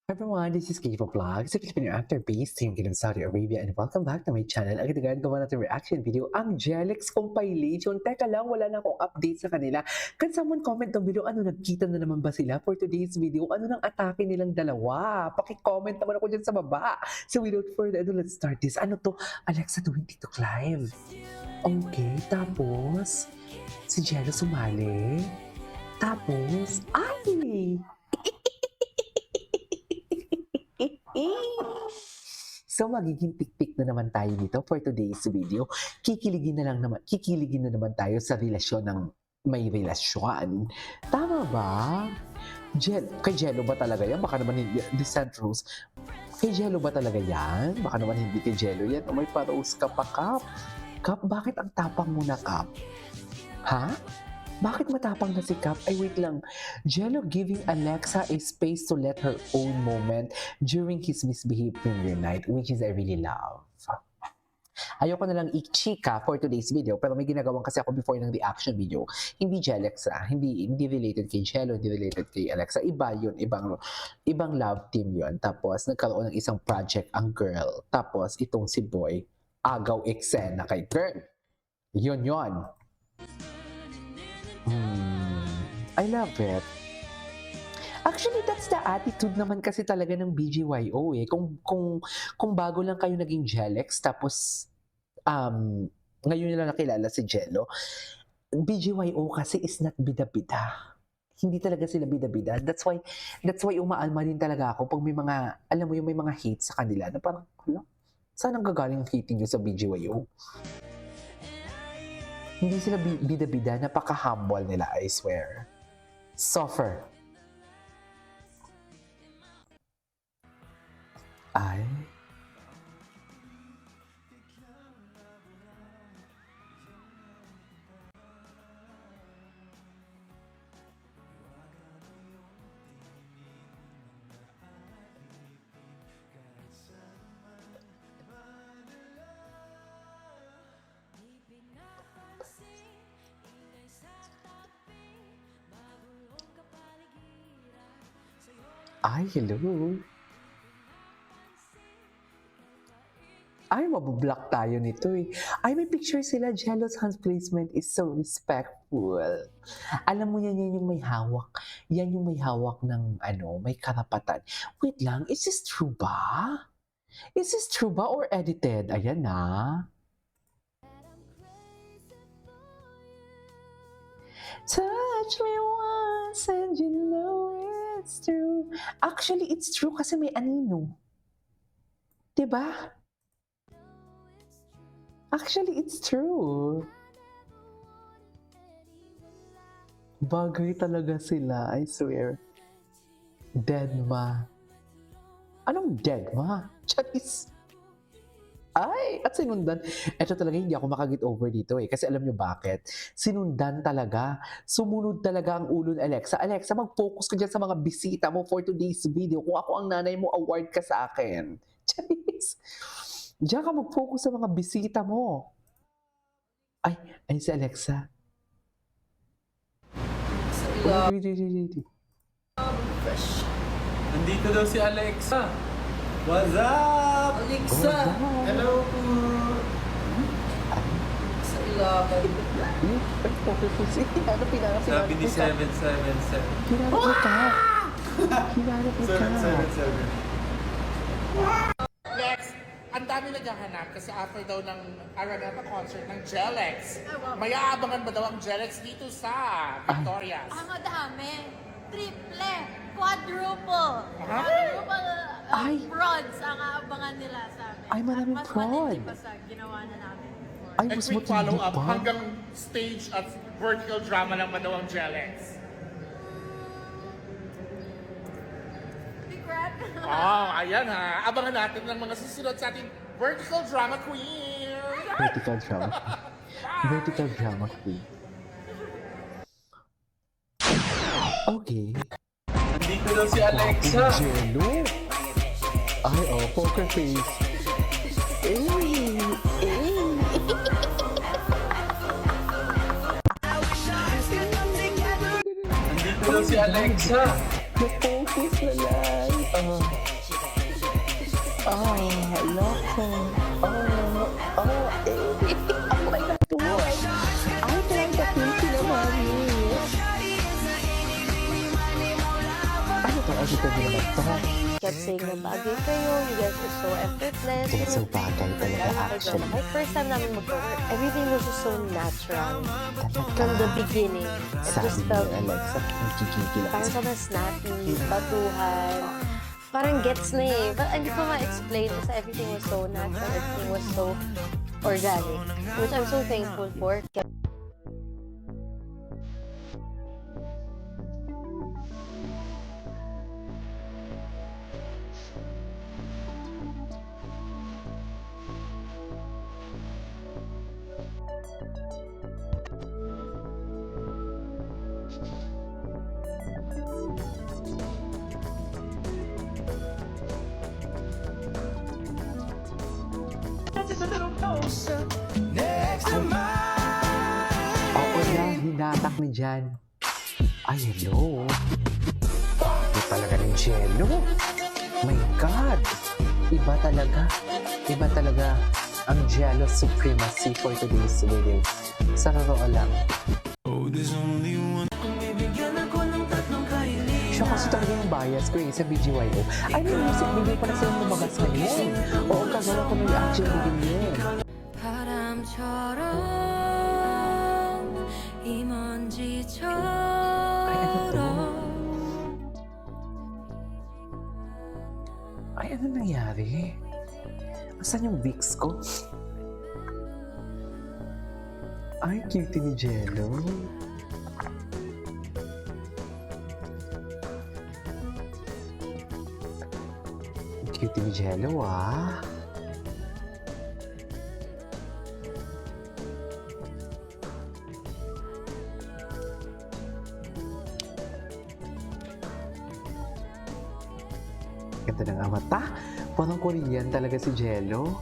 Everyone, this is Kiva Vlog, sa Filipino actor based in Kingdom, Saudi Arabia, and welcome back to my channel. Ang itigaan gawa natin reaction video, ang Jellex compilation. Teka lang, wala na akong update sa kanila. Can someone comment down below, ano, nagkita na naman ba sila for today's video? Ano nang atake nilang dalawa? Paki-comment naman ako dyan sa baba. So without further ado, let's start this. Ano to? Alexa doing TikTok live. Okay, tapos, si Jello sumali. Tapos, ay! So magiging tik-tik na naman tayo dito for today's video. Kikiligin na naman tayo sa relasyon ng may relasyon. Tama ba? Kay Jello ba talaga yan? Baka naman hindi, Descent Rose. Kay Jello ba talaga yan? Baka naman hindi kay Jello yan. O may pa-rose ka pa, Kap. Kap, bakit ang tapang mo na, Kap? Ha? Bakit matapang na si Kap? Ay, wait lang. Jello giving Alexa a space to let her own moment during his misbehaved premiere night, which is I really love. Ayoko na lang i-chika for today's video, pero may ginagawan kasi ako before ng reaction video. Hindi Jellexa, hindi related kay Jello, hindi related kay Alexa. Iba yun, ibang love team yun. Tapos, nagkaroon ng isang project ang girl. Tapos, itong si Boy, agaw eksena kay girl. Yun. I love it. Actually, that's the attitude naman kasi talaga ng BGYO eh. Kung bago lang kayo naging Jellex, tapos ngayon nila nakilala si Jello, BGYO kasi is not bida-bida. Hindi talaga sila bida-bida. That's why umaalma din talaga ako pag may mga, alam mo yung may mga hate sa kanila na parang, saan ang gagaling ang hating nyo sa BGYO? Hindi sila bida-bida, napaka-humble nila, I swear. Suffer. Ay. Ay, hello. Ay, mabublock tayo nito eh. Ay, may picture sila. Jello's hand placement is so respectful. Alam mo yan yung may hawak. Yan yung may hawak ng may karapatan. Wait lang, is this true ba? Is this true ba or edited? Ayan na. Touch me once and you know it's true. Actually, it's true kasi may anino. Diba? Actually, it's true. Bagay talaga sila, I swear. Deadma. Anong Deadma? Charis. Ay, at sinundan. Ito talaga hindi ako makagit over dito eh. Kasi alam nyo bakit? Sinundan talaga. Sumunod talaga ang ulo ni Alexa. Alexa, mag-focus ka dyan sa mga bisita mo for today's video. Kung ako ang nanay mo, award ka sa akin. Charis. Diyan ka mag-focus sa mga bisita mo. Ay si Alexa. Nandito daw si Alexa. What's up? Alexa! Hello po! Sa ilaban. Sabi ni 777. Hinanap mo ka. Hinanap mo ka. 777. Next, ang dami naghahanap kasi after daw ng Araneta concert ng Jellex. May aabangan ba daw ang Jellex dito sa Victorias? Ang dami. Triple. Quadruple. Aha. Quadruple Ay. prods ang aabangan nila sa amin. Ay, maraming At mas prod. matindi pa sa ginawa na namin before. Ay, And mas quick matindi follow-up, pa. hanggang stage at vertical drama lang ba daw ang Jellex? Secret. Ayan ha. Abangan natin ng mga susunod sa ating vertical drama queen. Vertical drama. Vertical drama queen. Okay. Nandito daw si Alexa. Jello. Ay, poker face. Nandito daw si Alexa. Na-focus na lang. Loko. Oh my God, Tuwad. I tried the pinky na mami. Ano to? Ano to naman to? Kept saying na bagay kayo, you guys are so effortless. Kaya so bagay talaga actually. Like first time namin mag-work, everything was just so natural. From Talaga. the beginning, it Sabi just ni felt Alexa, kikikil ako. parang sobrang snappy, batuhan. Parang gets na eh. But hindi ko ma-explain kasi everything was so natural, everything was so organic. Which I'm so thankful for. Oo na, hinatak ni Jan. Ay, hello. Ito talaga ng jello. My God. Iba talaga. Iba talaga ang jello supremacy for today's video. Sa totoo lang. Siya kasi talaga yung bias ko eh, sa BGYO. Ay, may music video pa na silang lumabas ngayon. Oo, kagawa ko ng reaction video yun. 바람처럼 이 Ay, ano to? 먼지처럼 Ay, ano nangyari? Asan yung Vicks ko? Ay, cute ni Jello. Cute ni Jello, ah. Ganda ng mata. Parang Korean talaga si Jello.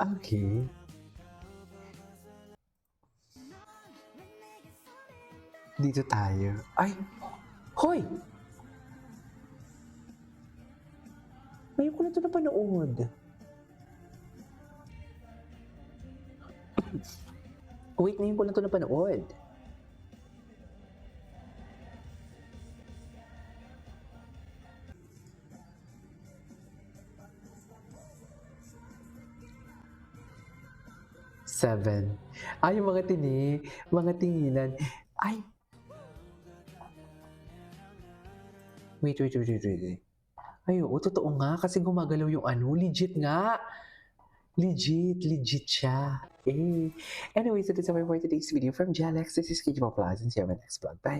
Okay. Dito tayo. Ay! Hoy! Ngayon ko na ito napanood. Wait, ngayon ko na ito napanood. Seven. Ay, yung mga mga tinginan. Ay! Wait. Ay, oo, totoo nga. Kasi gumagalaw yung ano. Legit nga. Legit siya. Eh. Anyway, so that's all for today's video from Jalex. This is KJ Plus and see you on my next vlog. Bye!